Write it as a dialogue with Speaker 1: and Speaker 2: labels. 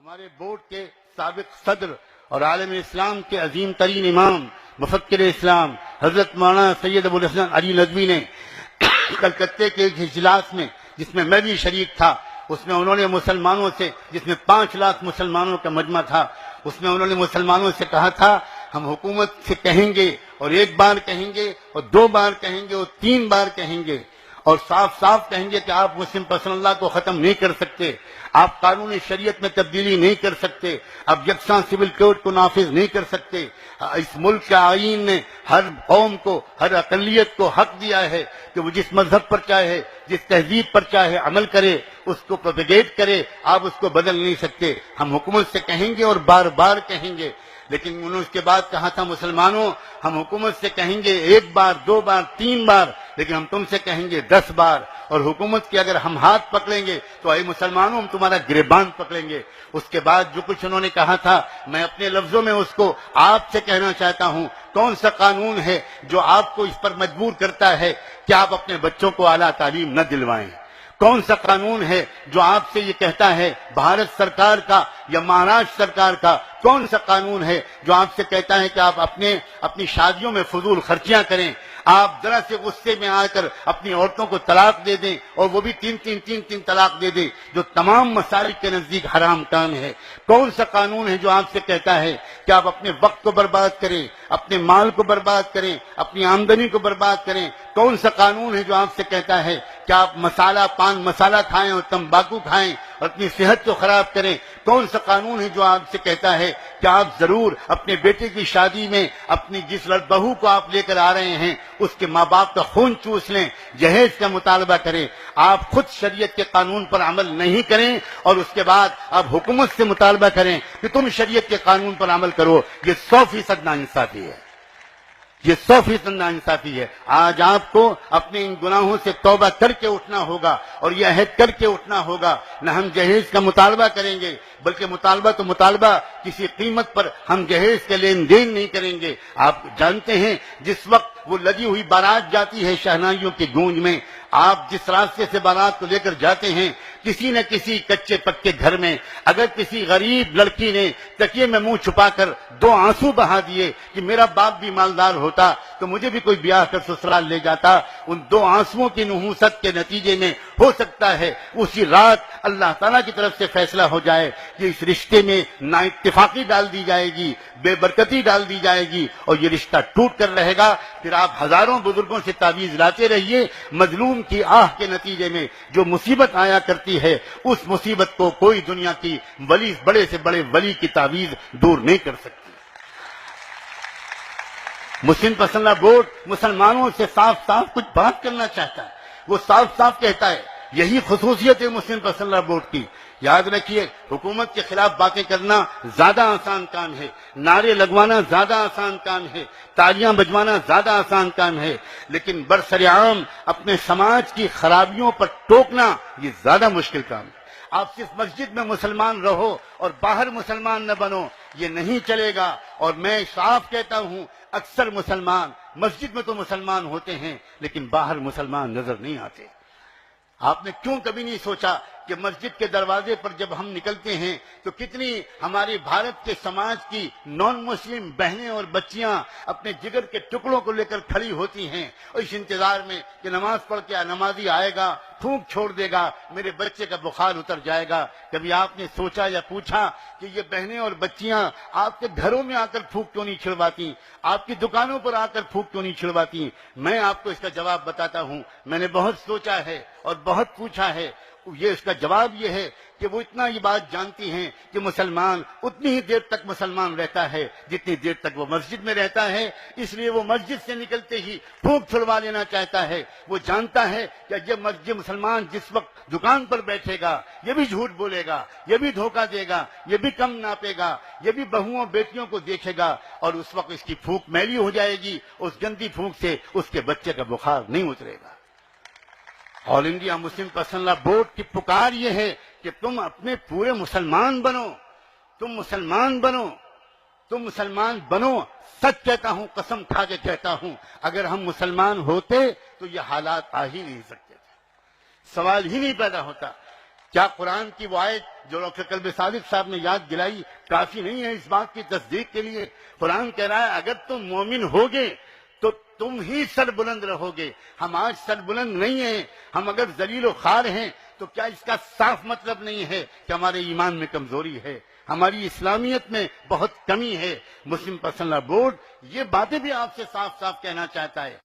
Speaker 1: ہمارے بورڈ کے سابق صدر اور عالم اسلام کے عظیم ترین امام مفکر اسلام حضرت مولانا سید ابو الحسن علی ندوی نے کلکتے کے ایک اجلاس میں، جس میں میں بھی شریک تھا، اس میں انہوں نے مسلمانوں سے، جس میں 5 لاکھ مسلمانوں کا مجمع تھا، اس میں انہوں نے مسلمانوں سے کہا تھا ہم حکومت سے کہیں گے، اور 1 بار کہیں گے، اور 2 بار کہیں گے، اور 3 بار کہیں گے، اور صاف صاف کہیں گے کہ آپ مسلم پسند اللہ کو ختم نہیں کر سکتے، آپ قانون شریعت میں تبدیلی نہیں کر سکتے، آپ یکساں سول کوڈ کو نافذ نہیں کر سکتے۔ اس ملک کے آئین نے ہر قوم کو، ہر اقلیت کو حق دیا ہے کہ وہ جس مذہب پر چاہے، جس تہذیب پر چاہے عمل کرے، اس کو پروپیگیٹ کرے، آپ اس کو بدل نہیں سکتے۔ ہم حکومت سے کہیں گے اور بار بار کہیں گے، لیکن انہوں نے اس کے بعد کہا تھا مسلمانوں ہم حکومت سے کہیں گے 1 بار 2 بار 3 بار، لیکن ہم تم سے کہیں گے 10 بار، اور حکومت کے اگر ہم ہاتھ پکڑیں گے تو اے مسلمانوں ہم تمہارا گریبان پکڑیں گے۔ اس کے بعد جو کچھ انہوں نے کہا تھا، میں اپنے لفظوں میں اس کو آپ سے کہنا چاہتا ہوں، کون سا قانون ہے جو آپ کو اس پر مجبور کرتا ہے کہ آپ اپنے بچوں کو اعلیٰ تعلیم نہ دلوائیں؟ کون سا قانون ہے جو آپ سے یہ کہتا ہے، بھارت سرکار کا یا مہاراشٹر سرکار کا کون سا قانون ہے جو آپ سے کہتا ہے کہ آپ اپنی شادیوں میں فضول خرچیاں کریں، آپ ذرا سے غصے میں آ کر اپنی عورتوں کو طلاق دے دیں، اور وہ بھی 3 طلاق دے دیں، جو تمام مسالک کے نزدیک حرام کام ہے؟ کون سا قانون ہے جو آپ سے کہتا ہے کہ آپ اپنے وقت کو برباد کریں، اپنے مال کو برباد کریں، اپنی آمدنی کو برباد کریں؟ کون سا قانون ہے جو آپ سے کہتا ہے کہ آپ پان مسالہ کھائیں اور تمباکو کھائیں اور اپنی صحت کو خراب کریں؟ کون سا قانون ہے جو آپ سے کہتا ہے کہ آپ ضرور اپنے بیٹے کی شادی میں اپنی جس بہو کو آپ لے کر آ رہے ہیں اس کے ماں باپ کا خون چوس لیں، جہیز کا مطالبہ کریں؟ آپ خود شریعت کے قانون پر عمل نہیں کریں اور اس کے بعد آپ حکومت سے مطالبہ کریں کہ تم شریعت کے قانون پر عمل کرو، یہ 100% ناانصافی ہے، یہ 100% ناانصافی ہے۔ آج آپ کو اپنے ان گناہوں سے توبہ کر کے اٹھنا ہوگا، اور یہ عہد کر کے اٹھنا ہوگا، نہ ہم جہیز کا مطالبہ کریں گے، بلکہ مطالبہ کسی قیمت پر ہم جہیز کے لین دین نہیں کریں گے۔ آپ جانتے ہیں جس وقت وہ لگی ہوئی بارات جاتی ہے شہنائیوں کی گونج میں، آپ جس راستے سے بارات کو لے کر جاتے ہیں، کسی نہ کسی کچے پکے گھر میں اگر کسی غریب لڑکی نے تکیے میں منہ چھپا کر 2 آنسو بہا دیے کہ میرا باپ بھی مالدار ہوتا تو مجھے بھی کوئی بیاہ کر سسرال لے جاتا، ان 2 آنسوؤں کی نحوست کے نتیجے میں ہو سکتا ہے اسی رات اللہ تعالیٰ کی طرف سے فیصلہ ہو جائے کہ اس رشتے میں نا اتفاقی ڈال دی جائے گی، بے برکتی ڈال دی جائے گی، اور یہ رشتہ ٹوٹ کر رہے گا۔ پھر آپ ہزاروں بزرگوں سے تعویذ لاتے رہیے، مظلوم کی آہ کے نتیجے میں جو مصیبت آیا کرتی ہے، اس مصیبت کو کوئی دنیا کی ولی، بڑے سے بڑے ولی کی تعویذ دور نہیں کر سکتی۔ مسلم پسندہ بورڈ مسلمانوں سے صاف صاف کچھ بات کرنا چاہتا ہے، وہ صاف صاف کہتا ہے، یہی خصوصیت ہے مسلم پسندہ بورڈ کی۔ یاد رکھیے، حکومت کے خلاف باتیں کرنا زیادہ آسان کام ہے، نعرے لگوانا زیادہ آسان کام ہے، تالیاں بجوانا زیادہ آسان کام ہے، لیکن برسرعام اپنے سماج کی خرابیوں پر ٹوکنا یہ زیادہ مشکل کام ہے۔ آپ صرف مسجد میں مسلمان رہو اور باہر مسلمان نہ بنو، یہ نہیں چلے گا۔ اور میں صاف کہتا ہوں، اکثر مسلمان مسجد میں تو مسلمان ہوتے ہیں لیکن باہر مسلمان نظر نہیں آتے۔ آپ نے کیوں کبھی نہیں سوچا کہ مسجد کے دروازے پر جب ہم نکلتے ہیں تو کتنی ہماری بھارت کے سماج کی نان مسلم بہنیں اور بچیاں اپنے جگر کے ٹکڑوں کو لے کر کھڑی ہوتی ہیں، اور اس انتظار میں کہ نماز پڑھ کے نمازی آئے گا، پھونک چھوڑ دے گا، میرے بچے کا بخار اتر جائے گا۔ کبھی آپ نے سوچا یا پوچھا کہ یہ بہنیں اور بچیاں آپ کے گھروں میں آ کر پھونک کیوں نہیں چھڑواتی، آپ کی دکانوں پر آ کر پھونک کیوں نہیں چھڑواتی؟ میں آپ کو اس کا جواب بتاتا ہوں، میں نے بہت سوچا ہے اور بہت پوچھا ہے۔ یہ اس کا جواب یہ ہے کہ وہ اتنا یہ بات جانتی ہیں کہ مسلمان اتنی ہی دیر تک مسلمان رہتا ہے جتنی دیر تک وہ مسجد میں رہتا ہے، اس لیے وہ مسجد سے نکلتے ہی پھونک چھڑوا لینا چاہتا ہے۔ وہ جانتا ہے کہ یہ مسلمان جس وقت دکان پر بیٹھے گا یہ بھی جھوٹ بولے گا، یہ بھی دھوکہ دے گا، یہ بھی کم ناپے گا، یہ بھی بہوؤں بیٹیوں کو دیکھے گا، اور اس وقت اس کی پھونک میلی ہو جائے گی، اس گندی پھونک سے اس کے بچے کا بخار نہیں اترے گا۔ آل انڈیا مسلم پسندہ بورڈ کی پکار یہ ہے کہ تم اپنے پورے مسلمان بنو، تم مسلمان بنو۔ سچ کہتا ہوں، قسم کھا کے کہتا ہوں، اگر ہم مسلمان ہوتے تو یہ حالات آ ہی نہیں سکتے تھے، سوال ہی نہیں پیدا ہوتا۔ کیا قرآن کی وہ آیت جو ڈاکٹر قلب صادق صاحب نے یاد دلائی کافی نہیں ہے اس بات کی تصدیق کے لیے؟ قرآن کہہ رہا ہے اگر تم مومن ہوگے تو تم ہی سر بلند رہو گے. ہم آج سر بلند نہیں ہیں. ہم اگر ذلیل و خوار ہیں تو کیا اس کا صاف مطلب نہیں ہے کہ ہمارے ایمان میں کمزوری ہے، ہماری اسلامیت میں بہت کمی ہے؟ مسلم پرسنل لا بورڈ یہ باتیں بھی آپ سے صاف صاف کہنا چاہتا ہے.